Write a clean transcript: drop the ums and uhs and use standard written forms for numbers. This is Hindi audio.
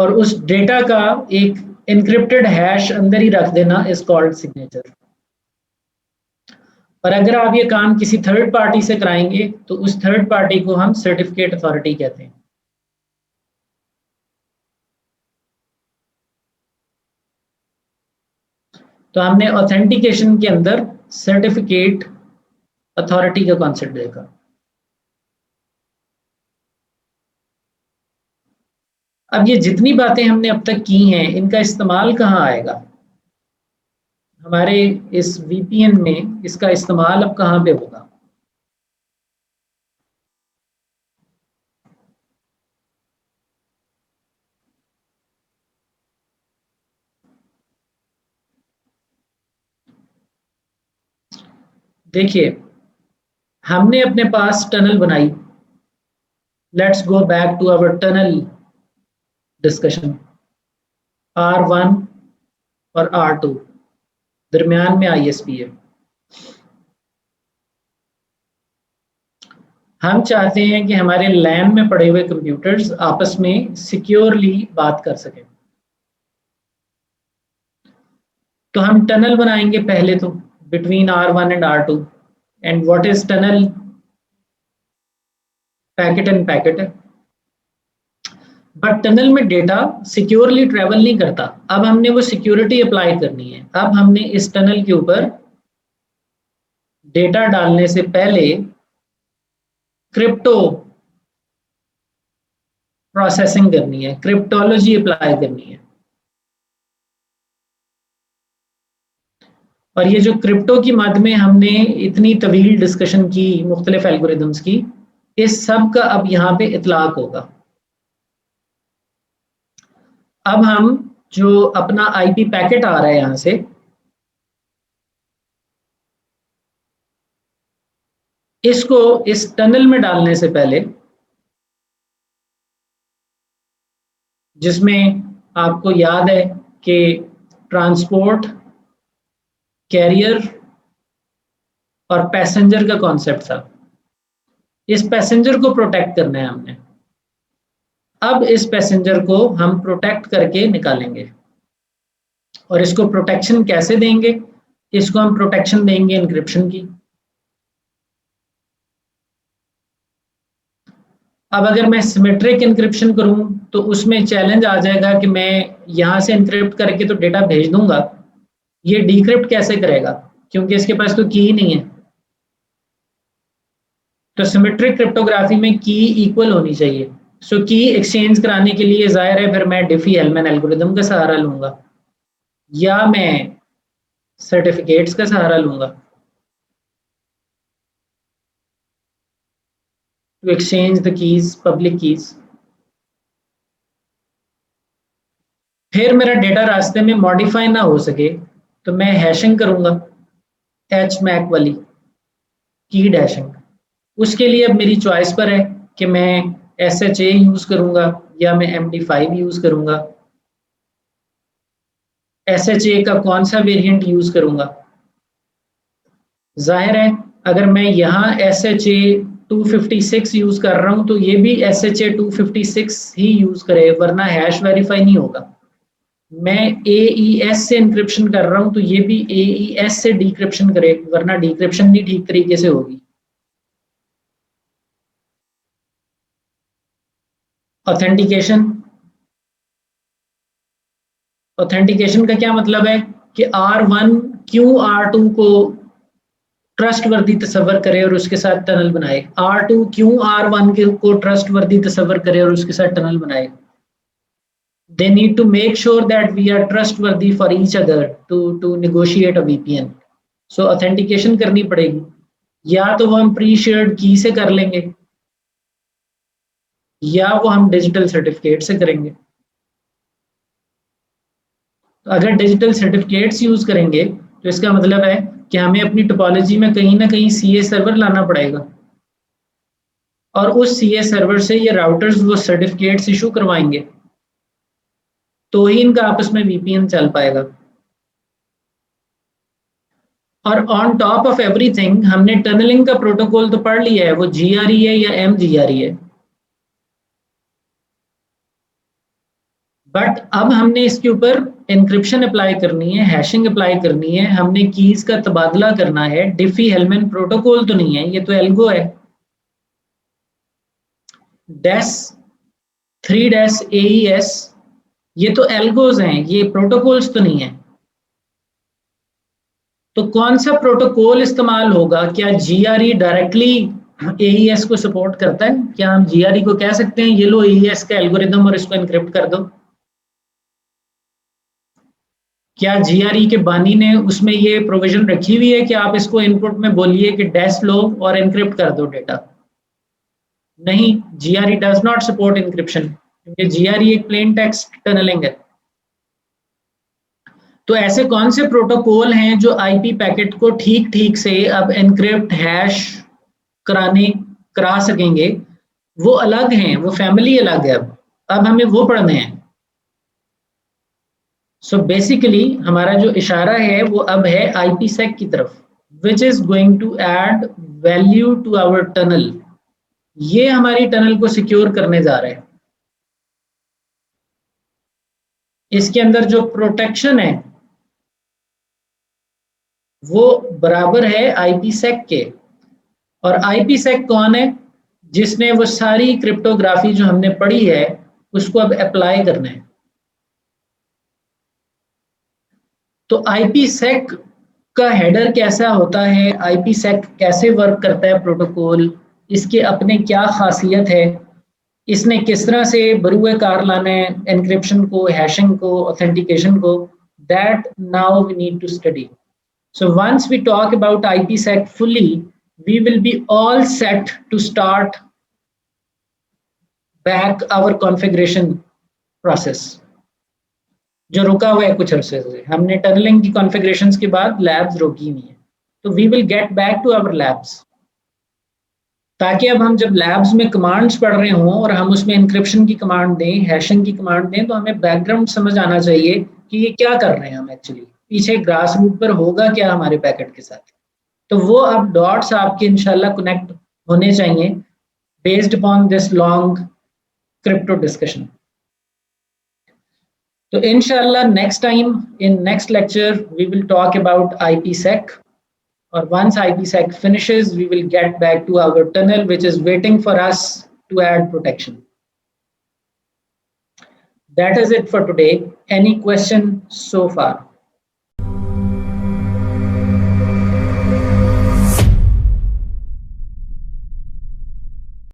और उस डेटा का एक एन्क्रिप्टेड हैश अंदर ही रख देना इज कॉल्ड सिग्नेचर। और अगर आप ये काम किसी थर्ड पार्टी से कराएंगे तो उस थर्ड पार्टी को हम सर्टिफिकेट अथॉरिटी कहते हैं। तो हमने ऑथेंटिकेशन के अंदर सर्टिफिकेट अथॉरिटी का कॉन्सेप्ट देखा। अब ये जितनी बातें हमने अब तक की हैं, इनका इस्तेमाल कहाँ आएगा? हमारे इस वीपीएन में इसका इस्तेमाल अब कहाँ पे होगा? देखिए, हमने अपने पास टनल बनाई। Let's go back to our tunnel discussion. R1 और R2 दरमियान में ISP है। हम चाहते हैं कि हमारे लैन में पड़े हुए कंप्यूटर्स आपस में सिक्योरली बात कर सकें। तो हम टनल बनाएंगे पहले तो between R1 and R2। And what is tunnel? Packet end packet है। बट टनल में डेटा सिक्योरली ट्रेवल नहीं करता। अब हमने वो सिक्योरिटी अप्लाई करनी है। अब हमने इस टनल के ऊपर डेटा डालने से पहले क्रिप्टो प्रोसेसिंग करनी है, क्रिप्टोलॉजी अप्लाई करनी है। और ये जो क्रिप्टो की मद में हमने इतनी तवील डिस्कशन की मुख्तलिफ एल्गोरिदम्स की, इस सब का अब यहाँ पे इतलाक होगा। अब हम जो अपना आईपी पैकेट आ रहा है यहाँ से, इसको इस टनल में डालने से पहले, जिसमें आपको याद है कि ट्रांसपोर्ट, कैरियर और पैसेंजर का कॉन्सेप्ट था, इस पैसेंजर को प्रोटेक्ट करना है हमने। अब इस पैसेंजर को हम प्रोटेक्ट करके निकालेंगे। और इसको प्रोटेक्शन कैसे देंगे? इसको हम प्रोटेक्शन देंगे एन्क्रिप्शन की। अब अगर मैं सिमेट्रिक एन्क्रिप्शन करूं तो उसमें चैलेंज आ जाएगा कि मैं यहां से एन्क्रिप्ट करके तो डेटा भेज दूंगा, ये डिक्रिप्ट कैसे करेगा? क्योंकि इसके पास तो की ही नहीं है। तो सिमेट्रिक क्रिप्टोग्राफी में की इक्वल होनी चाहिए। सो की एक्सचेंज कराने के लिए जाहिर है फिर मैं डिफी-हेलमैन एल्गोरिदम का सहारा लूंगा या मैं सर्टिफिकेट्स का सहारा लूंगा to exchange the keys, public keys. फिर मेरा डेटा रास्ते में मॉडिफाई ना हो सके तो मैं हैशिंग करूंगा, HMAC वाली की डैशिंग। उसके लिए अब मेरी चॉइस पर है कि मैं SHA यूज करूंगा या मैं MD5 यूज करूंगा। SHA का कौन सा वेरिएंट यूज करूंगा? जाहिर है अगर मैं यहाँ SHA 256 यूज कर रहा हूं तो ये भी SHA 256 ही यूज करे, वरना हैश वेरीफाई नहीं होगा। मैं AES से इंक्रिप्शन कर रहा हूं तो ये भी AES से डिक्रिप्शन करे, वरना डिक्रिप्शन नहीं ठीक तरीके से होगी। ऑथेंटिकेशन, ऑथेंटिकेशन का क्या मतलब है कि R1 क्यों R2 को ट्रस्ट वर्दी तस्वर करे और उसके साथ टनल बनाए, R2 क्यों R1 को ट्रस्ट वर्दी तस्वर करे और उसके साथ टनल बनाए। They need to make sure that we are trustworthy for each other to negotiate a VPN. So authentication करनी पड़ेगी, या तो वो हम प्री शेयर्ड की से कर लेंगे या वो हम डिजिटल सर्टिफिकेट से करेंगे। तो अगर डिजिटल सर्टिफिकेट्स यूज करेंगे तो इसका मतलब है कि हमें अपनी टोपोलॉजी में कहीं ना कहीं CA सर्वर लाना पड़ेगा और उस CA सर्वर से ये राउटर्स वो सर्टिफिकेट्स इशू करवाएंगे, तो ही इनका आपस में VPN चल पाएगा। और ऑन टॉप ऑफ एवरीथिंग हमने टनलिंग का प्रोटोकॉल तो पढ़ लिया है, वो GRE है या MGRE है। बट अब हमने इसके ऊपर एन्क्रिप्शन अप्लाई करनी है, हैशिंग अप्लाई करनी है, हमने कीज का तबादला करना है। डिफी-हेलमैन प्रोटोकॉल तो नहीं है, ये तो एल्गो है। डेस 3-AES ये तो एल्गोज हैं, ये प्रोटोकॉल्स तो नहीं है। तो कौन सा प्रोटोकॉल इस्तेमाल होगा? क्या GRE डायरेक्टली AES को सपोर्ट करता है? क्या हम GRE को कह सकते हैं ये लो AES का एल्गोरिदम और इसको एनक्रिप्ट कर दो? क्या GRE के बानी ने उसमें ये प्रोविजन रखी हुई है कि आप इसको इनपुट में बोलिए कि डैश लो और एनक्रिप्ट कर दो डेटा? नहीं, GRE does not support encryption, क्योंकि GRE एक प्लेन टेक्स्ट टनलिंग है। तो ऐसे कौन से प्रोटोकॉल हैं जो आईपी पैकेट को ठीक ठीक से अब एनक्रिप्ट हैश करा सकेंगे? वो अलग हैं, वो फैमिली अलग है। अब हमें वो पढ़ने हैं। सो बेसिकली हमारा जो इशारा है वो अब है IPsec की तरफ, which is going to add value to our tunnel. ये हमारी टनल को सिक्योर करने जा रहे हैं। इसके अंदर जो प्रोटेक्शन है वो बराबर है IPsec के। और IPsec कौन है? जिसने वो सारी क्रिप्टोग्राफी जो हमने पढ़ी है उसको अब अप्लाई करना है। तो IPsec का हेडर कैसा होता है, IPsec कैसे वर्क करता है प्रोटोकॉल, इसके अपने क्या खासियत है, इसने किस तरह से बरूए कार लाना है एनक्रिप्शन को, हैशिंग को, ऑथेंटिकेशन को, that now we need to study. So once we talk about IPsec fully, we will be all set to start back our configuration process. जो रुका हुआ है कुछ अरसे से, हमने टनलिंग की कॉन्फ़िगरेशंस के बाद लैब्स रोकी नहीं है, तो we will get back to our labs, ताकि अब हम जब लैब्स में कमांड्स पढ़ रहे हों और हम उसमें इंक्रिप्शन की कमांड दें, हैशिंग की कमांड दें, तो हमें बैकग्राउंड समझ आना चाहिए कि ये क्या कर रहे हैं हम एक्चुअली, पीछे ग्रास रूट पर होगा क्या हमारे पैकेट के साथ। तो वो अब डॉट्स आपके इंशाल्लाह कनेक्ट होने चाहिए based upon this long crypto discussion. तो इंशाल्लाह next time in next lecture we will talk about IPsec, or once IPsec finishes we will get back to our tunnel which is waiting for us to add protection. That is it for today. Any question so far?